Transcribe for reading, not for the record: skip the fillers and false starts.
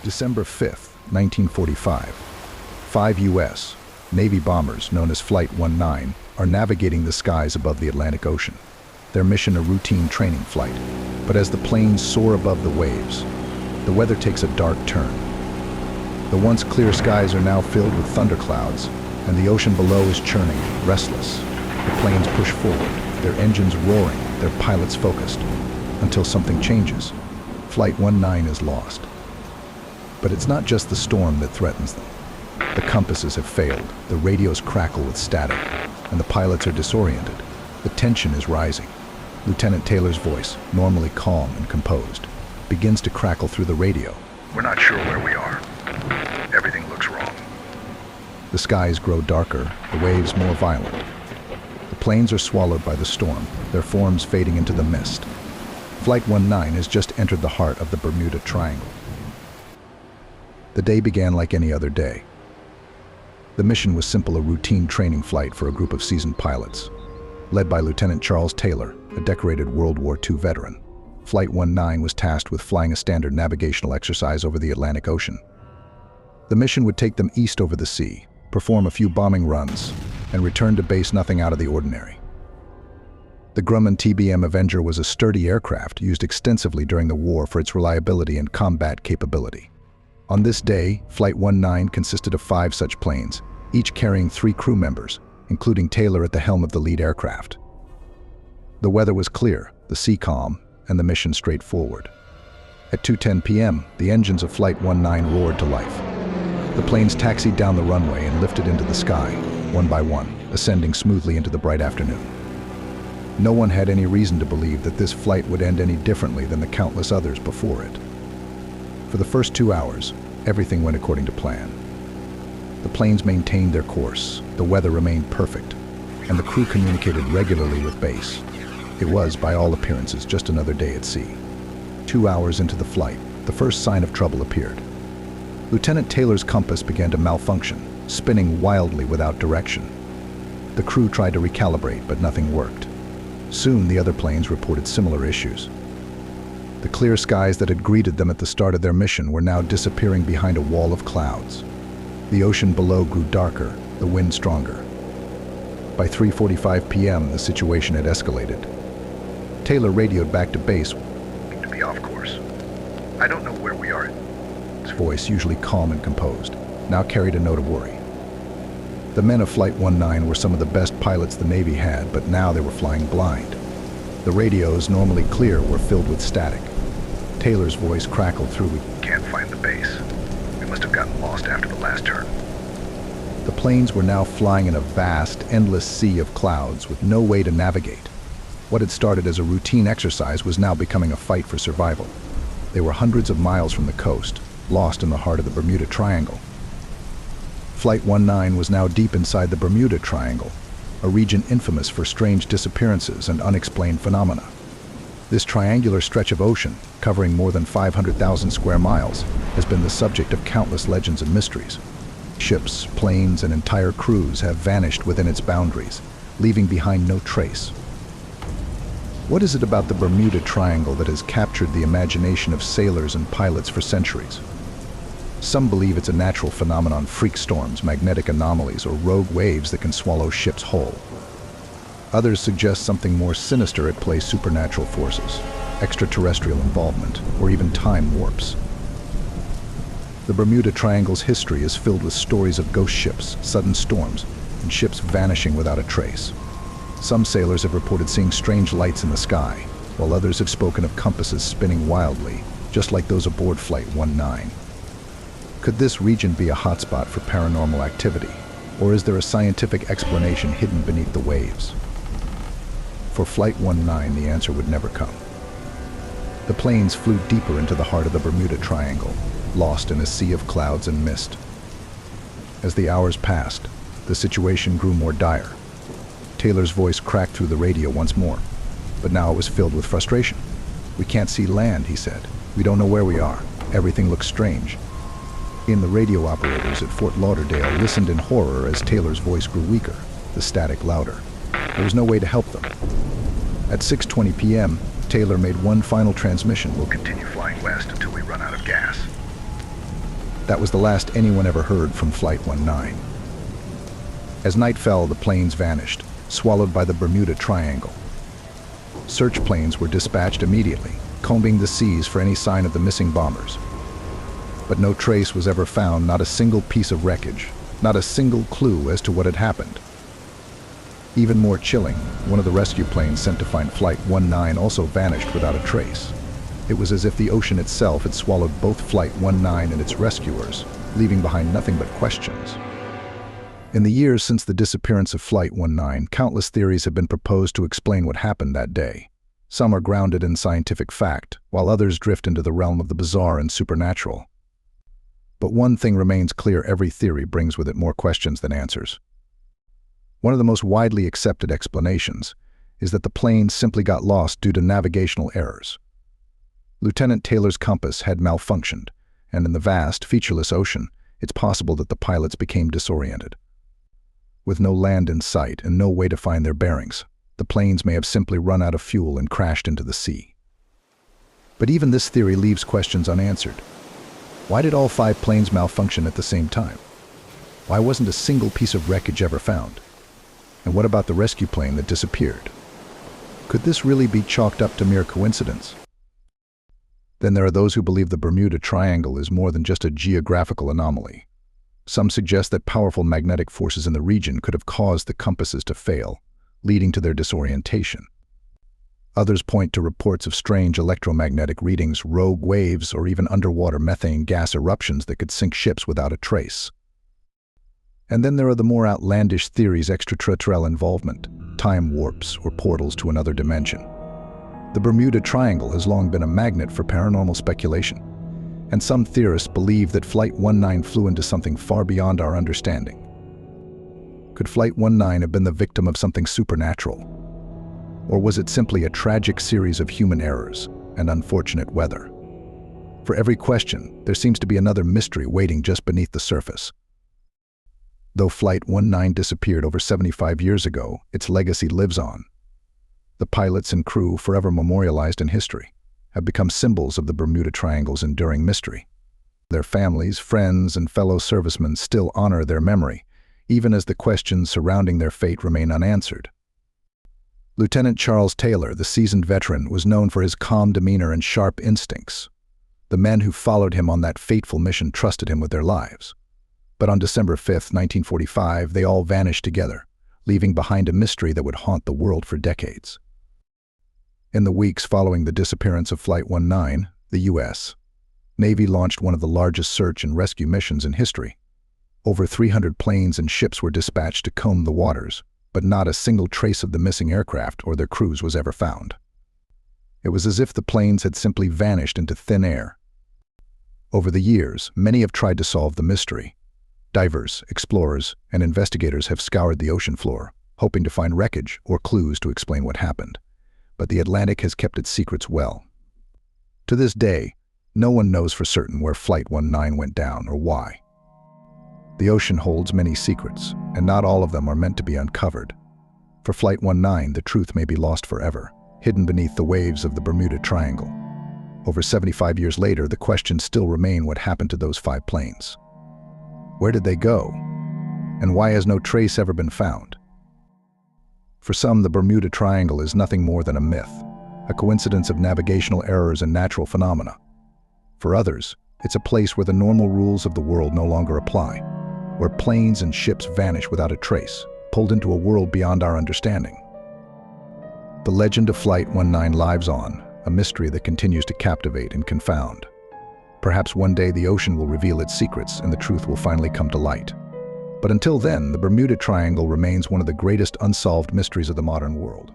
December 5th, 1945. 5 U.S. Navy bombers, known as Flight 19, are navigating the skies above the Atlantic Ocean. Their mission a routine training flight. But as the planes soar above the waves, the weather takes a dark turn. The once clear skies are now filled with thunderclouds, and the ocean below is churning, restless. The planes push forward, their engines roaring, their pilots focused, until something changes. Flight 19 is lost. But it's not just the storm that threatens them. The compasses have failed, the radios crackle with static, and the pilots are disoriented. The tension is rising. Lieutenant Taylor's voice, normally calm and composed, begins to crackle through the radio. We're not sure where we are. Everything looks wrong. The skies grow darker, the waves more violent. The planes are swallowed by the storm, their forms fading into the mist. Flight 19 has just entered the heart of the Bermuda Triangle. The day began like any other day. The mission was simple, a routine training flight for a group of seasoned pilots. Led by Lieutenant Charles Taylor, a decorated World War II veteran, Flight 19 was tasked with flying a standard navigational exercise over the Atlantic Ocean. The mission would take them east over the sea, perform a few bombing runs, and return to base nothing out of the ordinary. The Grumman TBM Avenger was a sturdy aircraft used extensively during the war for its reliability and combat capability. On this day, Flight 19 consisted of 5 such planes, each carrying 3 crew members, including Taylor at the helm of the lead aircraft. The weather was clear, the sea calm, and the mission straightforward. At 2:10 p.m., the engines of Flight 19 roared to life. The planes taxied down the runway and lifted into the sky, one by one, ascending smoothly into the bright afternoon. No one had any reason to believe that this flight would end any differently than the countless others before it. For the first 2 hours, everything went according to plan. The planes maintained their course, the weather remained perfect, and the crew communicated regularly with base. It was, by all appearances, just another day at sea. 2 hours into the flight, the first sign of trouble appeared. Lieutenant Taylor's compass began to malfunction, spinning wildly without direction. The crew tried to recalibrate, but nothing worked. Soon, the other planes reported similar issues. The clear skies that had greeted them at the start of their mission were now disappearing behind a wall of clouds. The ocean below grew darker, the wind stronger. By 3:45 p.m., the situation had escalated. Taylor radioed back to base. To be off course. I don't know where we are. His voice, usually calm and composed, now carried a note of worry. The men of Flight 19 were some of the best pilots the Navy had, but now they were flying blind. The radios, normally clear, were filled with static. Taylor's voice crackled through. We can't find the base. We must have gotten lost after the last turn. The planes were now flying in a vast, endless sea of clouds with no way to navigate. What had started as a routine exercise was now becoming a fight for survival. They were hundreds of miles from the coast, lost in the heart of the Bermuda Triangle. Flight 19 was now deep inside the Bermuda Triangle, a region infamous for strange disappearances and unexplained phenomena. This triangular stretch of ocean, covering more than 500,000 square miles, has been the subject of countless legends and mysteries. Ships, planes, and entire crews have vanished within its boundaries, leaving behind no trace. What is it about the Bermuda Triangle that has captured the imagination of sailors and pilots for centuries? Some believe it's a natural phenomenon, freak storms, magnetic anomalies, or rogue waves that can swallow ships whole. Others suggest something more sinister at play: supernatural forces, extraterrestrial involvement, or even time warps. The Bermuda Triangle's history is filled with stories of ghost ships, sudden storms, and ships vanishing without a trace. Some sailors have reported seeing strange lights in the sky, while others have spoken of compasses spinning wildly, just like those aboard Flight 19. Could this region be a hotspot for paranormal activity, or is there a scientific explanation hidden beneath the waves? For Flight 19, the answer would never come. The planes flew deeper into the heart of the Bermuda Triangle, lost in a sea of clouds and mist. As the hours passed, the situation grew more dire. Taylor's voice cracked through the radio once more, but now it was filled with frustration. "We can't see land," he said. "We don't know where we are. Everything looks strange." The radio operators at Fort Lauderdale listened in horror as Taylor's voice grew weaker, the static louder. There was no way to help them. At 6:20 p.m., Taylor made one final transmission. We'll continue flying west until we run out of gas. That was the last anyone ever heard from Flight 19. As night fell, the planes vanished, swallowed by the Bermuda Triangle. Search planes were dispatched immediately, combing the seas for any sign of the missing bombers. But no trace was ever found, not a single piece of wreckage, not a single clue as to what had happened. Even more chilling, one of the rescue planes sent to find Flight 19 also vanished without a trace. It was as if the ocean itself had swallowed both Flight 19 and its rescuers, leaving behind nothing but questions. In the years since the disappearance of Flight 19, countless theories have been proposed to explain what happened that day. Some are grounded in scientific fact, while others drift into the realm of the bizarre and supernatural. But one thing remains clear: every theory brings with it more questions than answers. One of the most widely accepted explanations is that the plane simply got lost due to navigational errors. Lieutenant Taylor's compass had malfunctioned, and in the vast, featureless ocean, it's possible that the pilots became disoriented. With no land in sight and no way to find their bearings, the planes may have simply run out of fuel and crashed into the sea. But even this theory leaves questions unanswered. Why did all 5 planes malfunction at the same time? Why wasn't a single piece of wreckage ever found? And what about the rescue plane that disappeared? Could this really be chalked up to mere coincidence? Then there are those who believe the Bermuda Triangle is more than just a geographical anomaly. Some suggest that powerful magnetic forces in the region could have caused the compasses to fail, leading to their disorientation. Others point to reports of strange electromagnetic readings, rogue waves, or even underwater methane gas eruptions that could sink ships without a trace. And then there are the more outlandish theories: extraterrestrial involvement, time warps, or portals to another dimension. The Bermuda Triangle has long been a magnet for paranormal speculation, and some theorists believe that Flight 19 flew into something far beyond our understanding. Could Flight 19 have been the victim of something supernatural? Or was it simply a tragic series of human errors and unfortunate weather? For every question, there seems to be another mystery waiting just beneath the surface. Though Flight 19 disappeared over 75 years ago, its legacy lives on. The pilots and crew, forever memorialized in history, have become symbols of the Bermuda Triangle's enduring mystery. Their families, friends, and fellow servicemen still honor their memory, even as the questions surrounding their fate remain unanswered. Lieutenant Charles Taylor, the seasoned veteran, was known for his calm demeanor and sharp instincts. The men who followed him on that fateful mission trusted him with their lives. But on December 5, 1945, they all vanished together, leaving behind a mystery that would haunt the world for decades. In the weeks following the disappearance of Flight 19, the U.S. Navy launched one of the largest search and rescue missions in history. Over 300 planes and ships were dispatched to comb the waters, but not a single trace of the missing aircraft or their crews was ever found. It was as if the planes had simply vanished into thin air. Over the years, many have tried to solve the mystery. Divers, explorers, and investigators have scoured the ocean floor, hoping to find wreckage or clues to explain what happened. But the Atlantic has kept its secrets well. To this day, no one knows for certain where Flight 19 went down or why. The ocean holds many secrets, and not all of them are meant to be uncovered. For Flight 19, the truth may be lost forever, hidden beneath the waves of the Bermuda Triangle. Over 75 years later, the questions still remain: what happened to those 5 planes? Where did they go? And why has no trace ever been found? For some, the Bermuda Triangle is nothing more than a myth, a coincidence of navigational errors and natural phenomena. For others, it's a place where the normal rules of the world no longer apply, where planes and ships vanish without a trace, pulled into a world beyond our understanding. The legend of Flight 19 lives on, a mystery that continues to captivate and confound. Perhaps one day the ocean will reveal its secrets and the truth will finally come to light. But until then, the Bermuda Triangle remains one of the greatest unsolved mysteries of the modern world.